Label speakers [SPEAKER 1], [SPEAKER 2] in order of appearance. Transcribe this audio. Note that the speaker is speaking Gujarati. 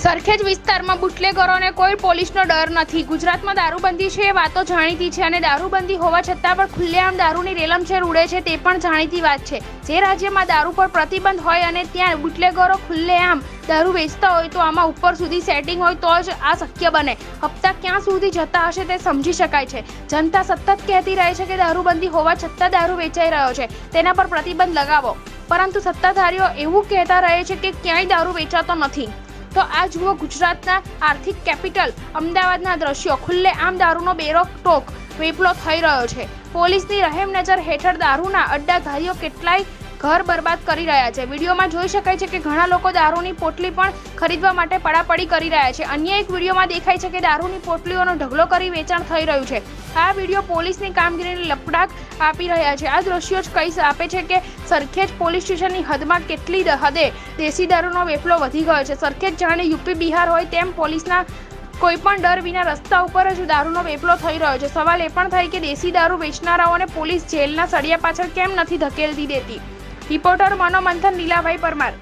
[SPEAKER 1] સરખેજ વિસ્તારમાં બુટલેગરોને કોઈ પોલીસનો ડર નથી। ગુજરાતમાં દારૂબંધી છે એ વાતો જાણીતી છે અને દારૂબંધી હોવા છતાં પણ ખુલ્લેઆમ દારૂની રેલમછેલ ઉડે છે તે પણ જાણીતી વાત છે। જે રાજ્યમાં દારૂ પર પ્રતિબંધ હોય અને ત્યાં બુટલેગરો ખુલ્લેઆમ દારૂ વેચતા હોય તો આમાં ઉપર સુધી સેટિંગ હોય તો જ આ શક્ય બને। હપ્તા ક્યાં સુધી જતા હશે તે સમજી શકાય છે। જનતા સતત કહેતી રહે છે કે દારૂબંધી હોવા છતાં દારૂ વેચાઈ રહ્યો છે, તેના પર પ્રતિબંધ લગાવો, પરંતુ સત્તાધારીઓ એવું કહેતા રહે છે કે ક્યાંય દારૂ વેચાતો નથી। તો આ જુઓ ગુજરાતના આર્થિક કેપિટલ અમદાવાદના દ્રશ્યો। ખુલ્લેઆમ દારૂનો બેરોકટોક વેપલો થઈ રહ્યો છે। પોલીસની રહેમ નજર હેઠળ દારૂના અડ્ડાધારીઓ કેટલાય ઘર બરબાદ કરી રહ્યા છે। વિડીયોમાં જોઈ શકાય છે કે ઘણા લોકો દારૂની પોટલી પણ ખરીદવા માટે પડાપડી કરી રહ્યા છે। અન્ય એક વિડીયોમાં દેખાય છે કે દારૂની પોટલીઓનો ઢગલો કરી વેચાણ થઈ રહ્યું છે। આ વિડીયો પોલીસની કામગીરીને લપડાક આપી રહ્યા છે। આ દ્રશ્યો જ કહી આપે છે કે સરખેજ પોલીસ સ્ટેશનની હદમાં કેટલી હદે દેશી દારૂનો વેપલો વધી ગયો છે। સરખેજ જાણે યુપી બિહાર હોય તેમ પોલીસના કોઈપણ ડર વિના રસ્તા ઉપર જ દારૂનો વેપલો થઈ રહ્યો છે। સવાલ એ પણ થાય કે દેશી દારૂ વેચનારાઓને પોલીસ જેલના સળિયા પાછળ કેમ નથી ધકેલતી દેતી। રિપોર્ટર મનોમંથન લીલાભાઈ પરમાર।